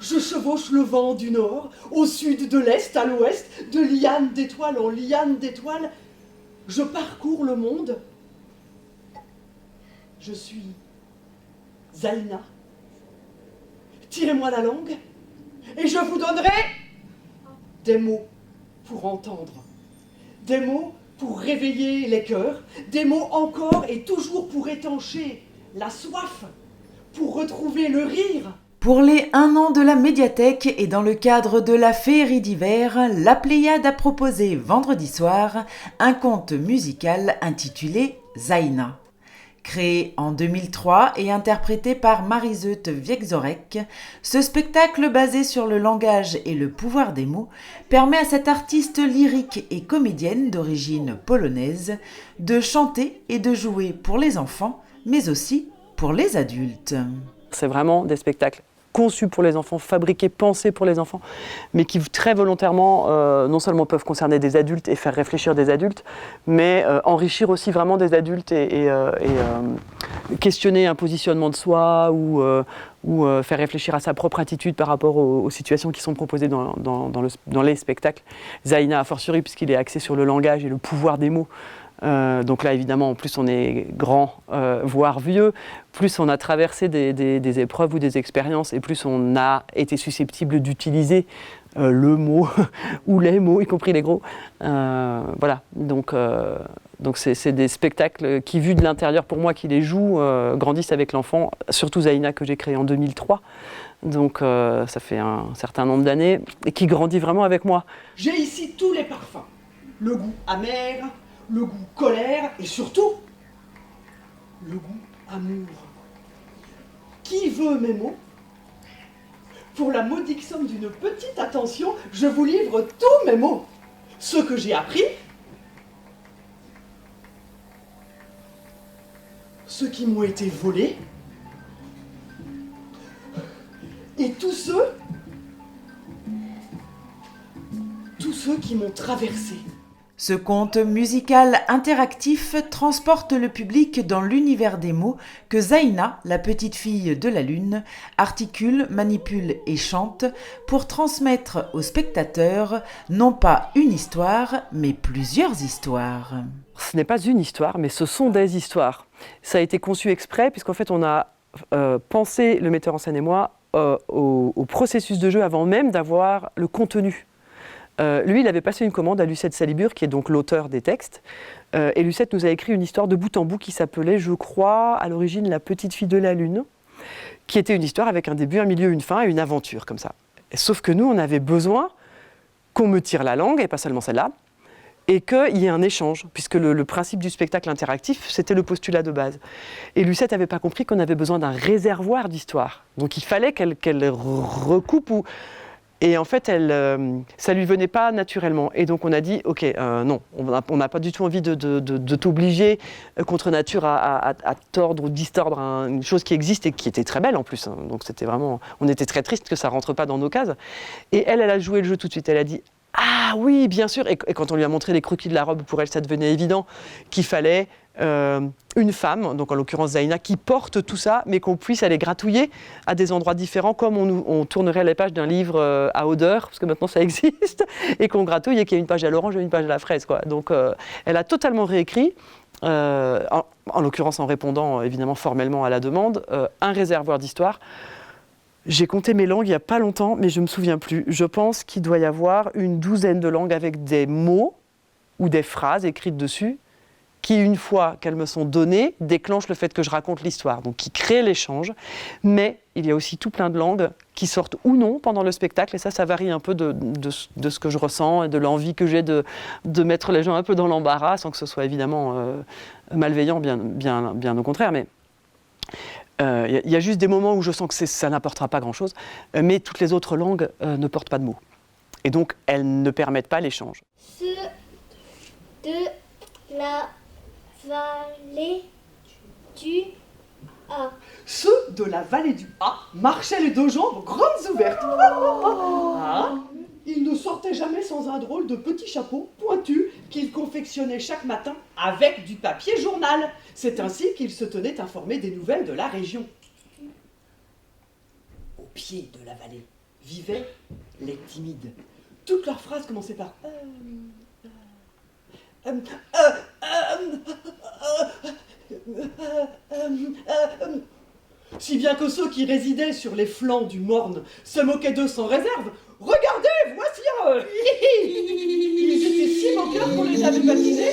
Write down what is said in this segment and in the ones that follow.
Je chevauche le vent du nord, au sud, de l'est, à l'ouest, de liane d'étoiles en liane d'étoiles. Je parcours le monde. Je suis Zaina. Tirez-moi la langue et je vous donnerai des mots pour entendre, des mots pour réveiller les cœurs, des mots encore et toujours pour étancher la soif, pour retrouver le rire. Pour les 1 an de la médiathèque et dans le cadre de la féerie d'hiver, la Pléiade a proposé vendredi soir un conte musical intitulé Zaina. Créé en 2003 et interprété par Marizeut Wieczorek, ce spectacle basé sur le langage et le pouvoir des mots permet à cette artiste lyrique et comédienne d'origine polonaise de chanter et de jouer pour les enfants, mais aussi pour les adultes. C'est vraiment des spectacles conçus pour les enfants, fabriqués, pensés pour les enfants, mais qui très volontairement non seulement peuvent concerner des adultes et faire réfléchir des adultes, mais enrichir aussi vraiment des adultes et questionner un positionnement de soi ou faire réfléchir à sa propre attitude par rapport aux situations qui sont proposées dans les spectacles. Zaina a fortiori, puisqu'il est axé sur le langage et le pouvoir des mots. Donc là, évidemment, en plus on est grand, voire vieux, plus on a traversé des épreuves ou des expériences, et plus on a été susceptible d'utiliser le mot ou les mots, y compris les gros. Voilà, donc c'est des spectacles qui, vus de l'intérieur, pour moi qui les joue, grandissent avec l'enfant, surtout Zaina que j'ai créé en 2003. Donc ça fait un certain nombre d'années, et qui grandit vraiment avec moi. J'ai ici tous les parfums, le goût amer, le goût colère et surtout le goût amour. Qui veut mes mots? Pour la modique somme d'une petite attention, je vous livre tous mes mots. Ceux que j'ai appris, ceux qui m'ont été volés, et tous ceux qui m'ont traversé. Ce conte musical interactif transporte le public dans l'univers des mots que Zaina, la petite fille de la Lune, articule, manipule et chante pour transmettre aux spectateurs non pas une histoire, mais plusieurs histoires. Ce n'est pas une histoire, mais ce sont des histoires. Ça a été conçu exprès, puisqu'en fait on a pensé, le metteur en scène et moi, au processus de jeu avant même d'avoir le contenu. Lui, il avait passé une commande à Lucette Salibur, qui est donc l'auteur des textes. Et Lucette nous a écrit une histoire de bout en bout qui s'appelait, je crois, à l'origine, La petite fille de la Lune, qui était une histoire avec un début, un milieu, une fin et une aventure, comme ça. Sauf que nous, on avait besoin qu'on me tire la langue, et pas seulement celle-là, et qu'il y ait un échange, puisque le principe du spectacle interactif, c'était le postulat de base. Et Lucette n'avait pas compris qu'on avait besoin d'un réservoir d'histoires. Donc il fallait qu'elle recoupe ou... Et en fait, ça lui venait pas naturellement. Et donc on a dit, ok, non, on n'a pas du tout envie de t'obliger contre nature à tordre ou distordre une chose qui existe et qui était très belle en plus. Hein. Donc c'était vraiment, on était très triste que ça rentre pas dans nos cases. Et elle a joué le jeu tout de suite. Elle a dit, ah oui, bien sûr. Et quand on lui a montré les croquis de la robe, pour elle, ça devenait évident qu'il fallait une femme, donc en l'occurrence Zaina, qui porte tout ça, mais qu'on puisse aller gratouiller à des endroits différents, comme on tournerait les pages d'un livre à odeur, parce que maintenant ça existe, et qu'on gratouille et qu'il y a une page à l'orange et une page à la fraise, quoi. Donc elle a totalement réécrit, en l'occurrence en répondant évidemment formellement à la demande, un réservoir d'histoire. J'ai compté mes langues il n'y a pas longtemps, mais je ne me souviens plus. Je pense qu'il doit y avoir une douzaine de langues avec des mots ou des phrases écrites dessus, qui, une fois qu'elles me sont données, déclenchent le fait que je raconte l'histoire, donc qui crée l'échange. Mais il y a aussi tout plein de langues qui sortent ou non pendant le spectacle, et ça varie un peu de ce que je ressens et de l'envie que j'ai de mettre les gens un peu dans l'embarras, sans que ce soit évidemment malveillant, bien au contraire. Mais il y a juste des moments où je sens que ça n'apportera pas grand-chose, mais toutes les autres langues ne portent pas de mots. Et donc, elles ne permettent pas l'échange. De la vallée du A. Ceux de la vallée du A marchaient les deux jambes grandes ouvertes. Ah, ils ne sortaient jamais sans un drôle de petit chapeau pointu qu'ils confectionnaient chaque matin avec du papier journal. C'est ainsi qu'ils se tenaient informés des nouvelles de la région. Au pied de la vallée, vivaient les timides. Toutes leurs phrases commençaient par si bien que ceux qui résidaient sur les flancs du Morne se moquaient d'eux sans réserve. Regardez, voici un... Ils étaient si moqueurs qu'on les avait baptisés.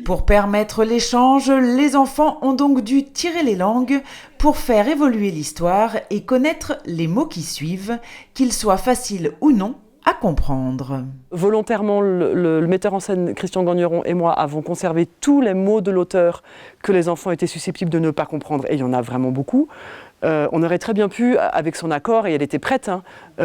Pour permettre l'échange, les enfants ont donc dû tirer les langues pour faire évoluer l'histoire et connaître les mots qui suivent, qu'ils soient faciles ou non à comprendre. Volontairement, le metteur en scène Christian Gagneron et moi avons conservé tous les mots de l'auteur que les enfants étaient susceptibles de ne pas comprendre, et il y en a vraiment beaucoup. On aurait très bien pu, avec son accord, et elle était prête,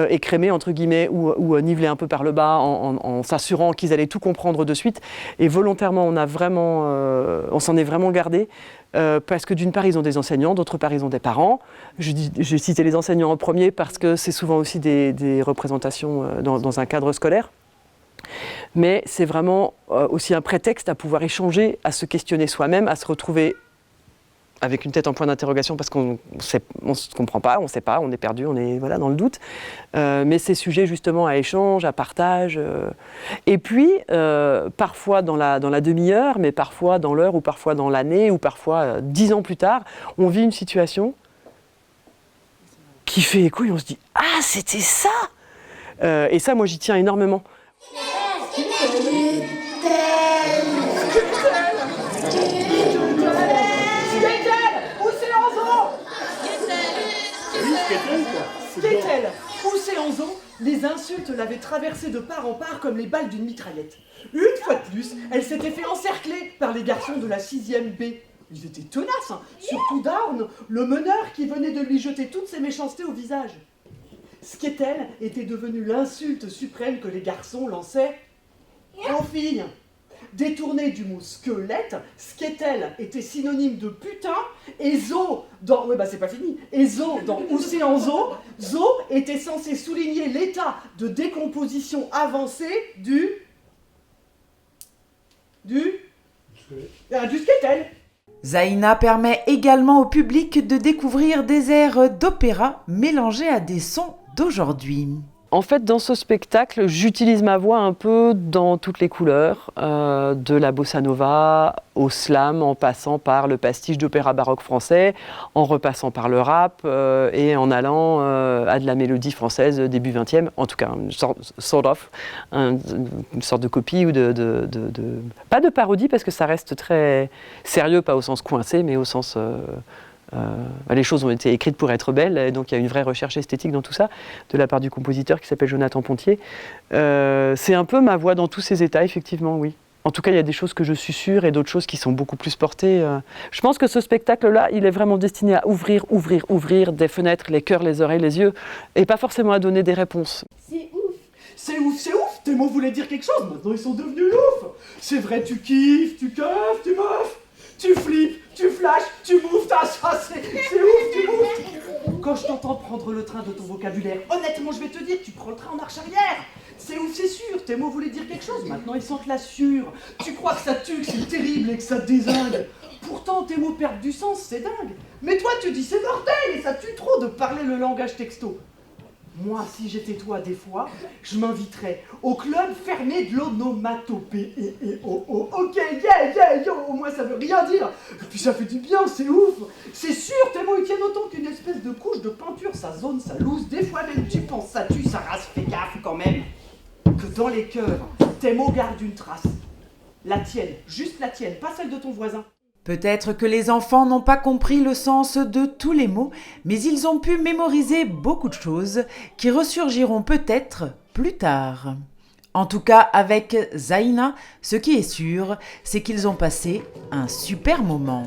écrémer entre guillemets, ou niveler un peu par le bas en s'assurant qu'ils allaient tout comprendre de suite. Et volontairement, on s'en est vraiment gardé, parce que d'une part, ils ont des enseignants, d'autre part, ils ont des parents. J'ai cité les enseignants en premier parce que c'est souvent aussi des représentations dans un cadre scolaire. Mais c'est vraiment aussi un prétexte à pouvoir échanger, à se questionner soi-même, à se retrouver avec une tête en point d'interrogation parce qu'on ne se comprend pas, on ne sait pas, on est perdu, on est dans le doute. Mais c'est sujet justement à échange, à partage. Et puis, parfois dans la demi-heure, mais parfois dans l'heure, ou parfois dans l'année, ou parfois 10 ans plus tard, on vit une situation qui fait écho et on se dit « Ah, c'était ça !» Et ça, moi, j'y tiens énormément. Skeetel, poussé en zoo, les insultes l'avaient traversé de part en part comme les balles d'une mitraillette. Une fois de plus, elle s'était fait encercler par les garçons de la 6e B. Ils étaient tenaces, surtout Darn, le meneur qui venait de lui jeter toutes ses méchancetés au visage. Skeetel était devenu l'insulte suprême que les garçons lançaient aux filles. Détourné du mot squelette, Skeetel était synonyme de putain, et zo dans... Ouais, c'est pas fini. Et zo dans Océan Zo, zo était censé souligner l'état de décomposition avancée du Skeetel. Zaina permet également au public de découvrir des airs d'opéra mélangés à des sons d'aujourd'hui. En fait, dans ce spectacle, j'utilise ma voix un peu dans toutes les couleurs, de la bossa nova au slam, en passant par le pastiche d'opéra baroque français, en repassant par le rap et en allant à de la mélodie française début 20e, en tout cas une sorte de copie ou pas de parodie parce que ça reste très sérieux, pas au sens coincé, mais au sens... les choses ont été écrites pour être belles, et donc il y a une vraie recherche esthétique dans tout ça, de la part du compositeur qui s'appelle Jonathan Pontier. C'est un peu ma voix dans tous ces états, effectivement, oui. En tout cas, il y a des choses que je susurre et d'autres choses qui sont beaucoup plus portées. Je pense que ce spectacle-là, il est vraiment destiné à ouvrir des fenêtres, les cœurs, les oreilles, les yeux, et pas forcément à donner des réponses. C'est ouf. C'est ouf, c'est ouf. Tes mots voulaient dire quelque chose, maintenant ils sont devenus ouf. C'est vrai, tu kiffes, tu keufs, tu meufs. Tu flippes, tu flashes, tu moufes, ça c'est ouf, tu moufes. Quand je t'entends prendre le train de ton vocabulaire, honnêtement je vais te dire, tu prends le train en marche arrière. C'est ouf, c'est sûr, tes mots voulaient dire quelque chose, maintenant ils sentent la sueur. Tu crois que ça tue, que c'est terrible et que ça dézingue. Pourtant tes mots perdent du sens, c'est dingue. Mais toi tu dis c'est mortel et ça tue trop de parler le langage texto. Moi, si j'étais toi, des fois, je m'inviterais au club fermé de l'onomatopée. Ok, yo, au moins ça veut rien dire. Et puis ça fait du bien, c'est ouf. C'est sûr, tes mots ils tiennent autant qu'une espèce de couche de peinture. Ça zone, ça loose, des fois même tu penses, ça tue, ça rase, fais gaffe quand même. Que dans les cœurs, tes mots gardent une trace. La tienne, juste la tienne, pas celle de ton voisin. Peut-être que les enfants n'ont pas compris le sens de tous les mots, mais ils ont pu mémoriser beaucoup de choses qui ressurgiront peut-être plus tard. En tout cas, avec Zaina, ce qui est sûr, c'est qu'ils ont passé un super moment.